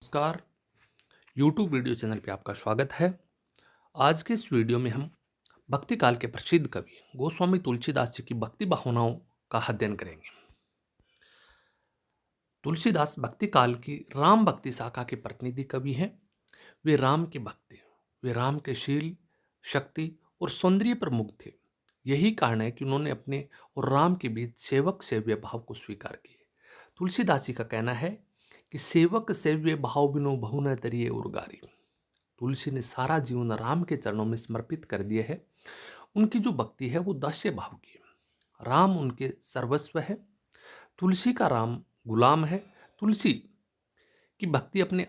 नमस्कार। YouTube video channel पे आपका स्वागत है। आज के इस वीडियो में हम भक्ति काल के प्रसिद्ध कवि गोस्वामी तुलसीदास जी की भक्ति भावनाओं का अध्ययन करेंगे। तुलसीदास भक्ति काल की राम भक्ति शाखा के प्रतिनिधि कवि हैं। वे राम के भक्त थे। वे राम के शील, शक्ति और सौंदर्य पर मुग्ध थे। यही कारण है कि उन्होंने अपने और राम के बीच सेवक सेव्य भाव को स्वीकार किए। तुलसीदास जी का कहना है कि सेवक सेव्य भाव बिनु बहु न तरिये उर्गारी। तुलसी ने सारा जीवन राम के चरणों में समर्पित कर दिया है। उनकी जो भक्ति है वो दास्य भाव की है। राम उनके सर्वस्व है। तुलसी का राम गुलाम है। तुलसी की भक्ति अपने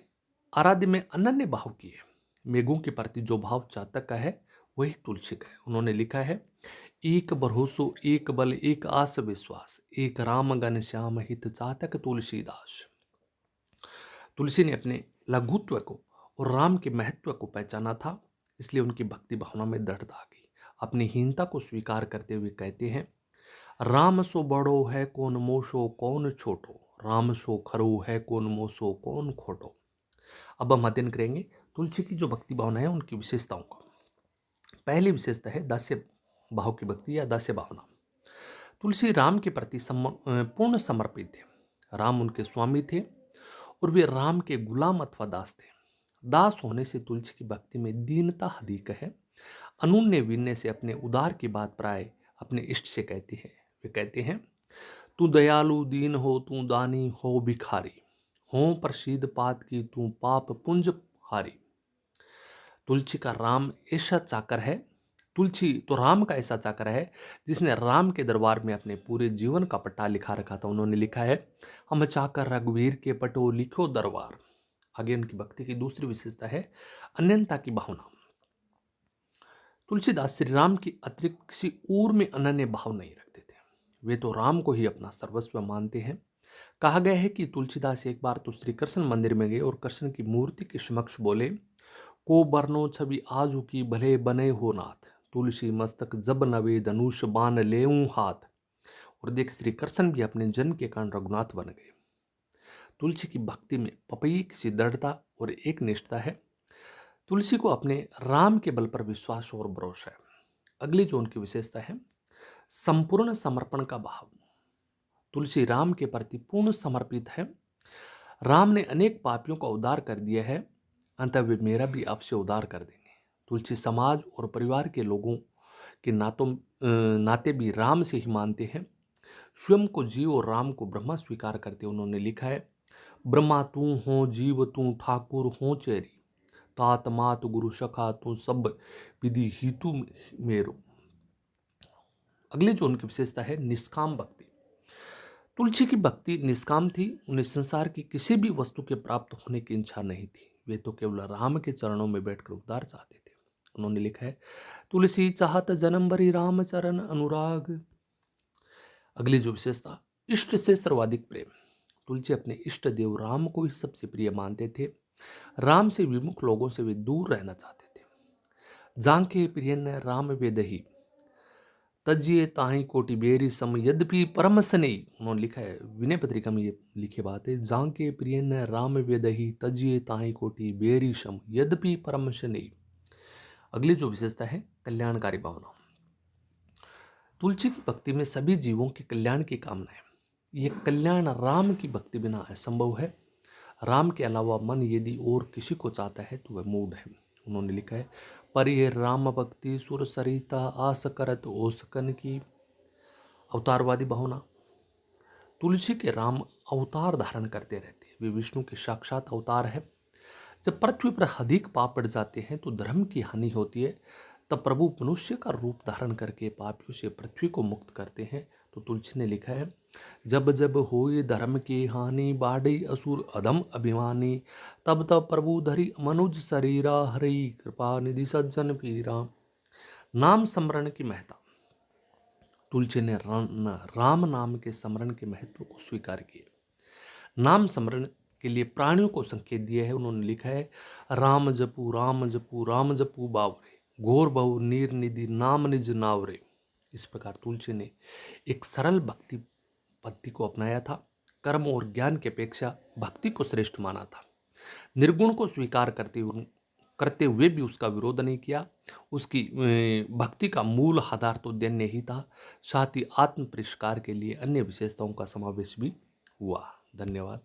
आराध्य में अनन्य भाव की है। मेघों के प्रति जो भाव चातक का है वही तुलसी का है। उन्होंने लिखा है, एक भरोसो एक बल एक आस विश्वास, एक राम घन श्याम हित चातक तुलसीदास। तुलसी ने अपने लघुत्व को और राम के महत्व को पहचाना था, इसलिए उनकी भक्ति भावना में दृढ़ता आ गई। अपनी हीनता को स्वीकार करते हुए कहते हैं, राम सो बड़ो है कौन मोशो कौन छोटो, राम सो खरो है कौन मोशो कौन खोटो। अब हम अध्ययन करेंगे तुलसी की जो भक्ति भावना है उनकी विशेषताओं का। पहली विशेषता है दास्य भाव की भक्ति या दास्य भावना। तुलसी राम के प्रति पूर्ण समर्पित थे। राम उनके स्वामी थे और वे राम के गुलाम अथवा दास थे। दास होने से तुलसी की भक्ति में दीनता अधिक है। अनून्य विनय से अपने उदार की बात प्राय अपने इष्ट से कहती है। वे कहते हैं, तू दयालु दीन हो, तू दानी हो भिखारी, हो प्रसिद्ध पात की तू पाप पुंज हारी। तुलसी का राम ऐसा चाकर है। तुलसी तो राम का ऐसा चाकर है जिसने राम के दरबार में अपने पूरे जीवन का पट्टा लिखा रखा था। उन्होंने लिखा है, हम चाकर रघुवीर के पटो लिखो दरबार। आगे उनकी भक्ति की दूसरी विशेषता है अनन्यता की भावना। तुलसीदास श्री राम की अतिरिक्त किसी और में अनन्य भाव नहीं रखते थे। वे तो राम को ही अपना सर्वस्व मानते हैं। कहा गया है कि तुलसीदास एक बार तो श्री कृष्ण मंदिर में गए और कृष्ण की मूर्ति के समक्ष बोले, को बरनो छवि आजू की भले बने हो नाथ, तुलसी मस्तक जब नवे धनुष बाण लेऊं हाथ। और देख, श्री कृष्ण भी अपने जन्म के कारण रघुनाथ बन गए। तुलसी की भक्ति में पपई की दृढ़ता और एक निष्ठा है। तुलसी को अपने राम के बल पर विश्वास और भरोसा है। अगली जो उनकी विशेषता है संपूर्ण समर्पण का भाव। तुलसी राम के प्रति पूर्ण समर्पित है। राम ने अनेक पापियों का उद्धार कर दिया है, अंततः वे मेरा भी आपसे उद्धार कर देंगे। तुलसी समाज और परिवार के लोगों के नाते भी राम से ही मानते हैं। स्वयं को जीव और राम को ब्रह्मा स्वीकार करते उन्होंने लिखा है, ब्रह्मा तू हो जीव तू ठाकुर हो चेरी, तात मात गुरु सखा तू सब विधि हितु मेरो। अगली जो उनकी विशेषता है निष्काम भक्ति। तुलसी की भक्ति निष्काम थी। उन्हें संसार की किसी भी वस्तु के प्राप्त होने की इच्छा नहीं थी। वे तो केवल राम के चरणों में बैठकर उद्धार चाहते थे। उन्होंने लिखा है, तुलसी चाहत जन्म भरी राम चरण अनुराग। अगली जो विशेषता इष्ट से सर्वाधिक प्रेम। तुलसी अपने इष्ट देव राम को ही सबसे प्रिय मानते थे। राम से विमुख लोगों से वे दूर रहना चाहते थे। जांके प्रियन राम वेदही, तजिए ताही कोटि बेरी सम यद्यपि परम स्नेही। उन्होंने लिखा है, विनय पत्रिका में ये लिखी बात है, जांके प्रियन राम वेदही तजिए ताही कोटि बेरी सम यद्यपि परम स्नेही। अगली जो विशेषता है कल्याणकारी भावना। तुलसी की भक्ति में सभी जीवों के कल्याण की कामना है। यह कल्याण राम की भक्ति बिना असंभव है। राम के अलावा मन यदि और किसी को चाहता है तो वह मूढ़ है। उन्होंने लिखा है, परिये राम भक्ति सुर सरिता आस करत ओसकन की। अवतारवादी भावना। तुलसी के राम अवतार धारण करते रहते हैं। वे विष्णु के साक्षात अवतार है। जब पृथ्वी पर अधिक पाप पड़ जाते हैं तो धर्म की हानि होती है, तब प्रभु मनुष्य का रूप धारण करके पापियों से पृथ्वी को मुक्त करते हैं। तो तुलसी ने लिखा है, जब जब होए धर्म की हानि बाढ़े असुर अधम अभिमानी, तब तब प्रभु धरि मनुज शरीरा हरि कृपा निधि सज्जन पीरा। नाम स्मरण की महत्ता। तुलसी ने राम नाम के स्मरण के महत्व को स्वीकार किया। नाम स्मरण के लिए प्राणियों को संकेत दिया है। उन्होंने लिखा है, राम जपू राम जपू राम जपू बावरे, घोर बहु नीर निधि नाम निज नावरे। इस प्रकार तुलसी ने एक सरल भक्ति पद्धति को अपनाया था। कर्म और ज्ञान की अपेक्षा भक्ति को श्रेष्ठ माना था। निर्गुण को स्वीकार करते हुए भी उसका विरोध नहीं किया। उसकी भक्ति का मूल आधार तो दैन्य ही था, साथ ही आत्म परिष्कार के लिए अन्य विशेषताओं का समावेश भी हुआ। धन्यवाद।